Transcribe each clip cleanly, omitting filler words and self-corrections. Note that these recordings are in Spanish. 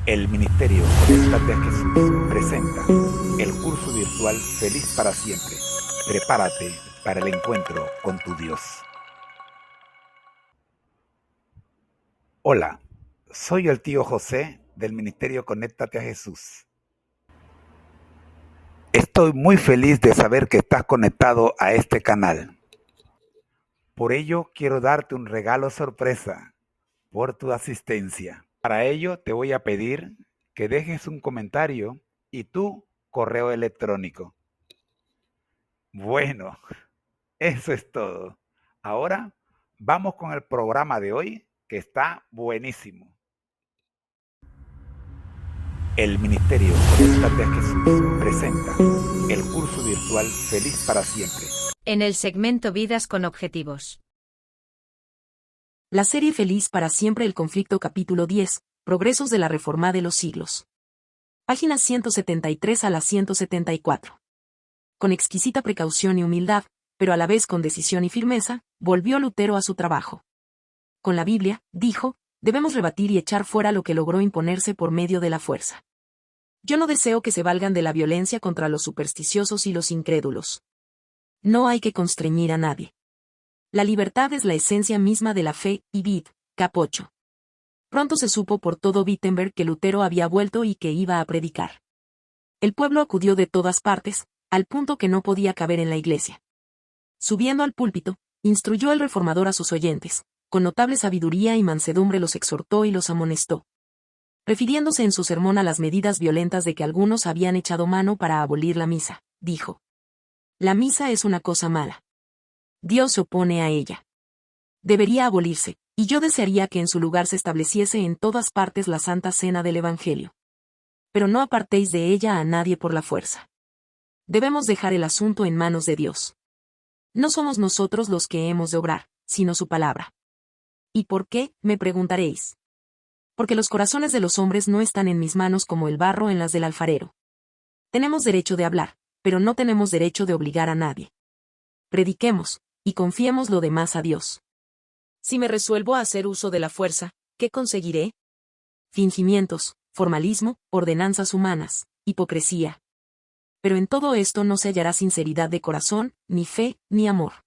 El Ministerio Conéctate a Jesús presenta el curso virtual Feliz para Siempre. Prepárate para el encuentro con tu Dios. Hola, soy el tío José del Ministerio Conéctate a Jesús. Estoy muy feliz de saber que estás conectado a este canal. Por ello, quiero darte un regalo sorpresa por tu asistencia. Para ello, te voy a pedir que dejes un comentario y tu correo electrónico. Bueno, eso es todo. Ahora vamos con el programa de hoy, que está buenísimo. El Ministerio Conéctate a Jesús presenta el curso virtual Feliz para Siempre. En el segmento Vidas con Objetivos. La serie Feliz para Siempre, el conflicto, capítulo 10, Progresos de la Reforma de los siglos. Páginas 173 a la 174. Con exquisita precaución y humildad, pero a la vez con decisión y firmeza, volvió Lutero a su trabajo. Con la Biblia, dijo, debemos rebatir y echar fuera lo que logró imponerse por medio de la fuerza. Yo no deseo que se valgan de la violencia contra los supersticiosos y los incrédulos. No hay que constreñir a nadie. La libertad es la esencia misma de la fe, y vid, cap. 8. Pronto se supo por todo Wittenberg que Lutero había vuelto y que iba a predicar. El pueblo acudió de todas partes, al punto que no podía caber en la iglesia. Subiendo al púlpito, instruyó el reformador a sus oyentes, con notable sabiduría y mansedumbre los exhortó y los amonestó. Refiriéndose en su sermón a las medidas violentas de que algunos habían echado mano para abolir la misa, dijo: la misa es una cosa mala. Dios se opone a ella. Debería abolirse, y yo desearía que en su lugar se estableciese en todas partes la Santa Cena del Evangelio. Pero no apartéis de ella a nadie por la fuerza. Debemos dejar el asunto en manos de Dios. No somos nosotros los que hemos de obrar, sino su palabra. ¿Y por qué?, me preguntaréis. Porque los corazones de los hombres no están en mis manos como el barro en las del alfarero. Tenemos derecho de hablar, pero no tenemos derecho de obligar a nadie. Prediquemos, y confiemos lo demás a Dios. Si me resuelvo a hacer uso de la fuerza, ¿qué conseguiré? Fingimientos, formalismo, ordenanzas humanas, hipocresía. Pero en todo esto no se hallará sinceridad de corazón, ni fe, ni amor.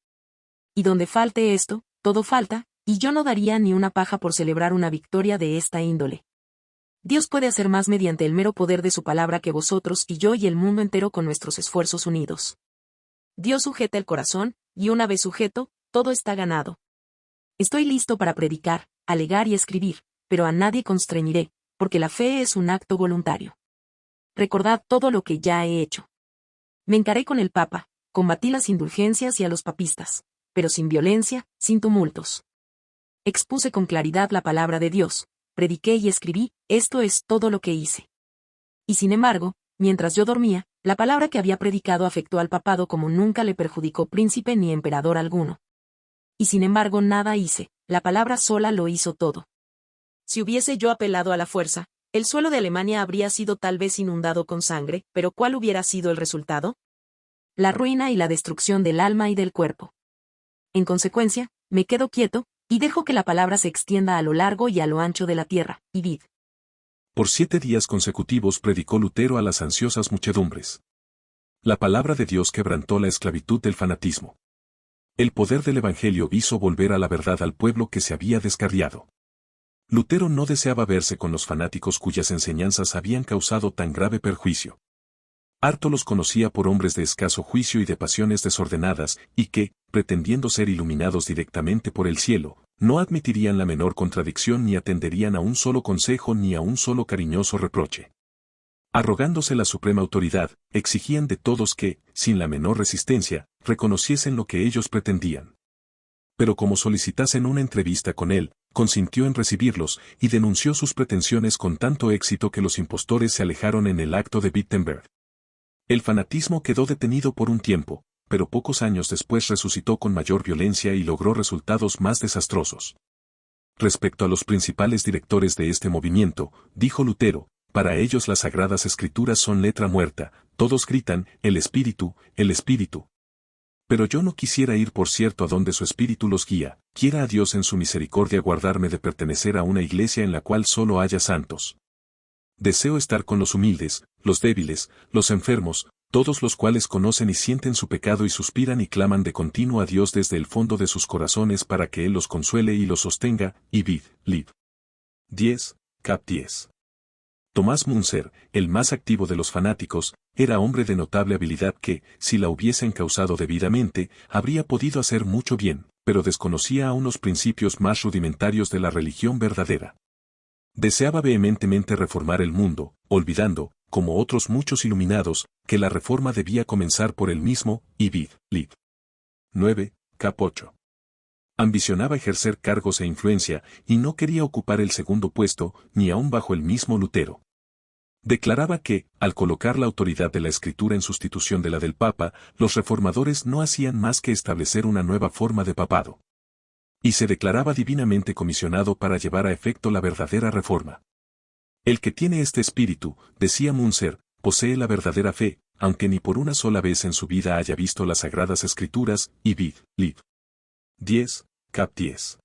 Y donde falte esto, todo falta, y yo no daría ni una paja por celebrar una victoria de esta índole. Dios puede hacer más mediante el mero poder de su palabra que vosotros y yo y el mundo entero con nuestros esfuerzos unidos. Dios sujeta el corazón, y una vez sujeto, todo está ganado. Estoy listo para predicar, alegar y escribir, pero a nadie constreñiré, porque la fe es un acto voluntario. Recordad todo lo que ya he hecho. Me encaré con el Papa, combatí las indulgencias y a los papistas, pero sin violencia, sin tumultos. Expuse con claridad la palabra de Dios, prediqué y escribí, esto es todo lo que hice. Y sin embargo, mientras yo dormía, la palabra que había predicado afectó al papado como nunca le perjudicó príncipe ni emperador alguno. Y sin embargo nada hice, la palabra sola lo hizo todo. Si hubiese yo apelado a la fuerza, el suelo de Alemania habría sido tal vez inundado con sangre, pero ¿cuál hubiera sido el resultado? La ruina y la destrucción del alma y del cuerpo. En consecuencia, me quedo quieto, y dejo que la palabra se extienda a lo largo y a lo ancho de la tierra, y vid. Por 7 días consecutivos predicó Lutero a las ansiosas muchedumbres. La palabra de Dios quebrantó la esclavitud del fanatismo. El poder del Evangelio hizo volver a la verdad al pueblo que se había descarriado. Lutero no deseaba verse con los fanáticos cuyas enseñanzas habían causado tan grave perjuicio. Harto los conocía por hombres de escaso juicio y de pasiones desordenadas, y que, pretendiendo ser iluminados directamente por el cielo, no admitirían la menor contradicción ni atenderían a un solo consejo ni a un solo cariñoso reproche. Arrogándose la suprema autoridad, exigían de todos que, sin la menor resistencia, reconociesen lo que ellos pretendían. Pero como solicitasen una entrevista con él, consintió en recibirlos, y denunció sus pretensiones con tanto éxito que los impostores se alejaron en el acto de Wittenberg. El fanatismo quedó detenido por un tiempo, pero pocos años después resucitó con mayor violencia y logró resultados más desastrosos. Respecto a los principales directores de este movimiento, dijo Lutero, para ellos las sagradas escrituras son letra muerta, todos gritan, el espíritu, el espíritu. Pero yo no quisiera ir por cierto a donde su espíritu los guía, quiera a Dios en su misericordia guardarme de pertenecer a una iglesia en la cual solo haya santos. Deseo estar con los humildes, los débiles, los enfermos, todos los cuales conocen y sienten su pecado y suspiran y claman de continuo a Dios desde el fondo de sus corazones para que Él los consuele y los sostenga. Ibid, Lib. 10, cap 10. Tomás Munzer, el más activo de los fanáticos, era hombre de notable habilidad que, si la hubiesen causado debidamente, habría podido hacer mucho bien, pero desconocía aún los principios más rudimentarios de la religión verdadera. Deseaba vehementemente reformar el mundo, olvidando, como otros muchos iluminados, que la reforma debía comenzar por él mismo. Ibid, Lib. 9, cap 8. Ambicionaba ejercer cargos e influencia, y no quería ocupar el segundo puesto, ni aun bajo el mismo Lutero. Declaraba que, al colocar la autoridad de la Escritura en sustitución de la del Papa, los reformadores no hacían más que establecer una nueva forma de papado. Y se declaraba divinamente comisionado para llevar a efecto la verdadera reforma. El que tiene este espíritu, decía Munzer, posee la verdadera fe, aunque ni por una sola vez en su vida haya visto las Sagradas Escrituras. Ibid, Lib. 10, cap 10.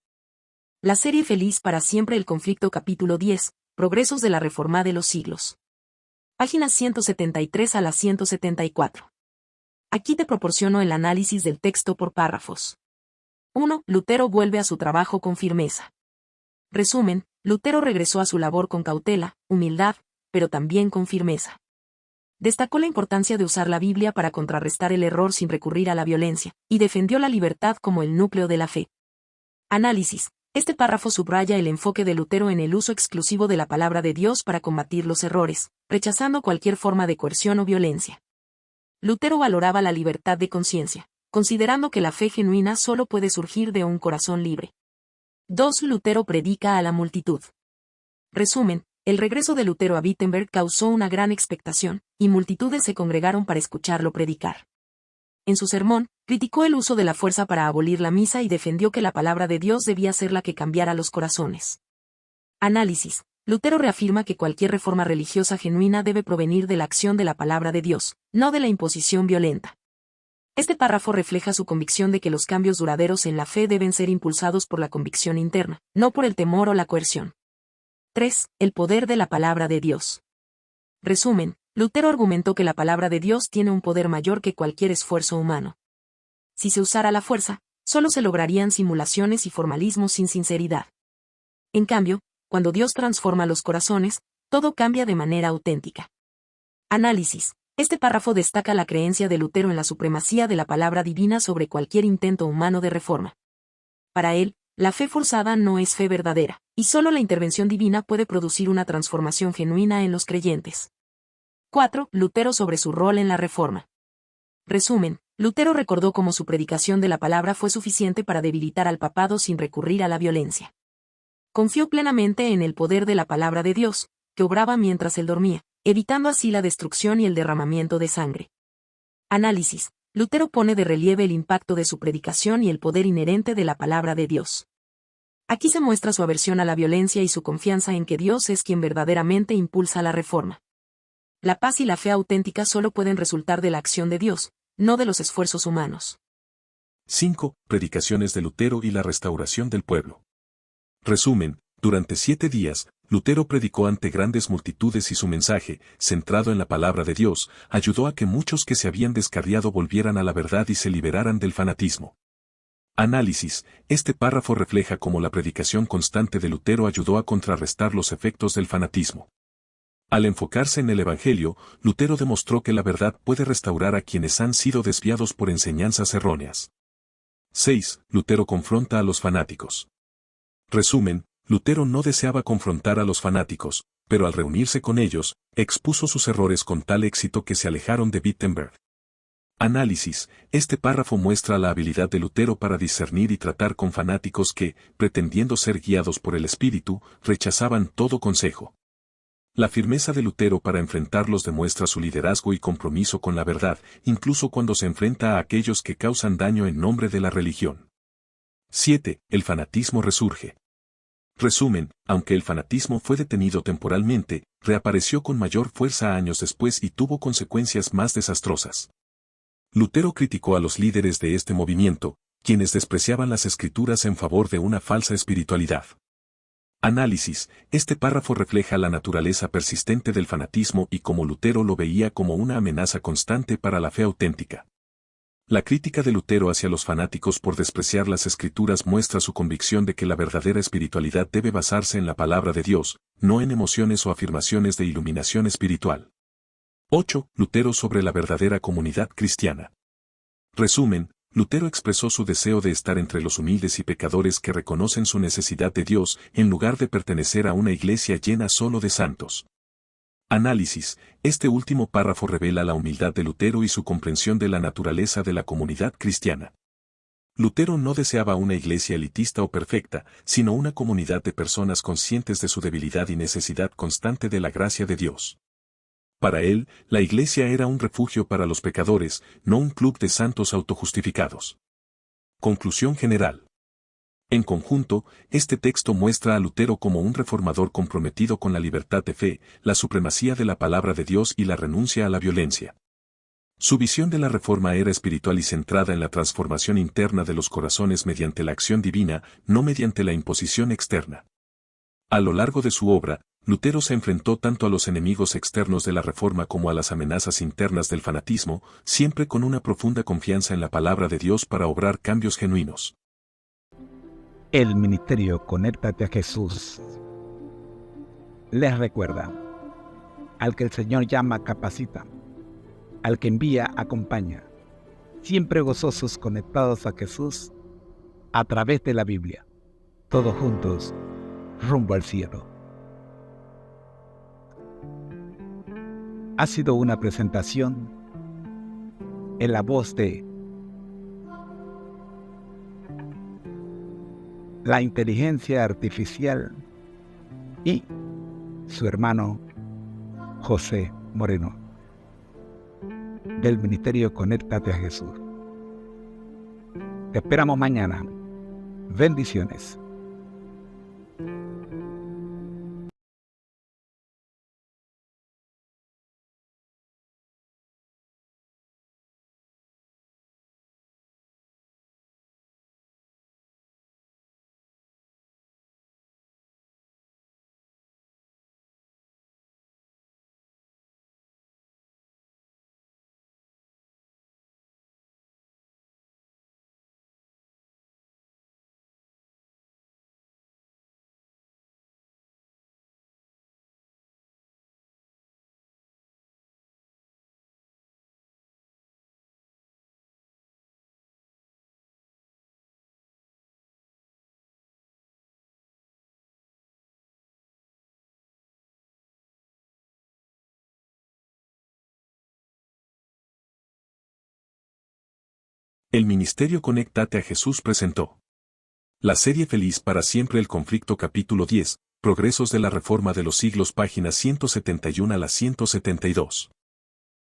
La serie Feliz para siempre el conflicto capítulo 10, Progresos de la Reforma de los siglos. Páginas 173 a la 174. Aquí te proporciono el análisis del texto por párrafos. 1. Lutero vuelve a su trabajo con firmeza. Resumen, Lutero regresó a su labor con cautela, humildad, pero también con firmeza. Destacó la importancia de usar la Biblia para contrarrestar el error sin recurrir a la violencia, y defendió la libertad como el núcleo de la fe. Análisis. Este párrafo subraya el enfoque de Lutero en el uso exclusivo de la palabra de Dios para combatir los errores, rechazando cualquier forma de coerción o violencia. Lutero valoraba la libertad de conciencia, considerando que la fe genuina solo puede surgir de un corazón libre. 2. Lutero predica a la multitud. Resumen, el regreso de Lutero a Wittenberg causó una gran expectación, y multitudes se congregaron para escucharlo predicar. En su sermón, criticó el uso de la fuerza para abolir la misa y defendió que la palabra de Dios debía ser la que cambiara los corazones. Análisis. Lutero reafirma que cualquier reforma religiosa genuina debe provenir de la acción de la palabra de Dios, no de la imposición violenta. Este párrafo refleja su convicción de que los cambios duraderos en la fe deben ser impulsados por la convicción interna, no por el temor o la coerción. 3. El poder de la palabra de Dios. Resumen, Lutero argumentó que la palabra de Dios tiene un poder mayor que cualquier esfuerzo humano. Si se usara la fuerza, solo se lograrían simulaciones y formalismos sin sinceridad. En cambio, cuando Dios transforma los corazones, todo cambia de manera auténtica. Análisis. Este párrafo destaca la creencia de Lutero en la supremacía de la palabra divina sobre cualquier intento humano de reforma. Para él, la fe forzada no es fe verdadera, y solo la intervención divina puede producir una transformación genuina en los creyentes. 4. Lutero sobre su rol en la reforma. Resumen, Lutero recordó cómo su predicación de la palabra fue suficiente para debilitar al papado sin recurrir a la violencia. Confió plenamente en el poder de la palabra de Dios, que obraba mientras él dormía, evitando así la destrucción y el derramamiento de sangre. Análisis. Lutero pone de relieve el impacto de su predicación y el poder inherente de la palabra de Dios. Aquí se muestra su aversión a la violencia y su confianza en que Dios es quien verdaderamente impulsa la reforma. La paz y la fe auténtica solo pueden resultar de la acción de Dios, no de los esfuerzos humanos. 5. Predicaciones de Lutero y la restauración del pueblo. Resumen, durante 7 días, Lutero predicó ante grandes multitudes y su mensaje, centrado en la palabra de Dios, ayudó a que muchos que se habían descarriado volvieran a la verdad y se liberaran del fanatismo. Análisis. Este párrafo refleja cómo la predicación constante de Lutero ayudó a contrarrestar los efectos del fanatismo. Al enfocarse en el Evangelio, Lutero demostró que la verdad puede restaurar a quienes han sido desviados por enseñanzas erróneas. 6. Lutero confronta a los fanáticos. Resumen, Lutero no deseaba confrontar a los fanáticos, pero al reunirse con ellos, expuso sus errores con tal éxito que se alejaron de Wittenberg. Análisis. Este párrafo muestra la habilidad de Lutero para discernir y tratar con fanáticos que, pretendiendo ser guiados por el Espíritu, rechazaban todo consejo. La firmeza de Lutero para enfrentarlos demuestra su liderazgo y compromiso con la verdad, incluso cuando se enfrenta a aquellos que causan daño en nombre de la religión. 7. El fanatismo resurge. Resumen, aunque el fanatismo fue detenido temporalmente, reapareció con mayor fuerza años después y tuvo consecuencias más desastrosas. Lutero criticó a los líderes de este movimiento, quienes despreciaban las Escrituras en favor de una falsa espiritualidad. Análisis. Este párrafo refleja la naturaleza persistente del fanatismo y cómo Lutero lo veía como una amenaza constante para la fe auténtica. La crítica de Lutero hacia los fanáticos por despreciar las Escrituras muestra su convicción de que la verdadera espiritualidad debe basarse en la palabra de Dios, no en emociones o afirmaciones de iluminación espiritual. 8. Lutero sobre la verdadera comunidad cristiana. Resumen. Lutero expresó su deseo de estar entre los humildes y pecadores que reconocen su necesidad de Dios, en lugar de pertenecer a una iglesia llena solo de santos. Análisis. Este último párrafo revela la humildad de Lutero y su comprensión de la naturaleza de la comunidad cristiana. Lutero no deseaba una iglesia elitista o perfecta, sino una comunidad de personas conscientes de su debilidad y necesidad constante de la gracia de Dios. Para él, la iglesia era un refugio para los pecadores, no un club de santos autojustificados. Conclusión general. En conjunto, este texto muestra a Lutero como un reformador comprometido con la libertad de fe, la supremacía de la palabra de Dios y la renuncia a la violencia. Su visión de la reforma era espiritual y centrada en la transformación interna de los corazones mediante la acción divina, no mediante la imposición externa. A lo largo de su obra, Lutero se enfrentó tanto a los enemigos externos de la reforma como a las amenazas internas del fanatismo, siempre con una profunda confianza en la palabra de Dios para obrar cambios genuinos. El ministerio Conéctate a Jesús les recuerda: al que el Señor llama, capacita; al que envía, acompaña. Siempre gozosos conectados a Jesús a través de la Biblia. Todos juntos, rumbo al cielo. Ha sido una presentación en la voz de la inteligencia artificial y su hermano José Moreno, del Ministerio Conéctate a Jesús. Te esperamos mañana. Bendiciones. El Ministerio Conéctate a Jesús presentó la serie Feliz para siempre, el conflicto, capítulo 10, Progresos de la Reforma de los Siglos, páginas 171 a la 172.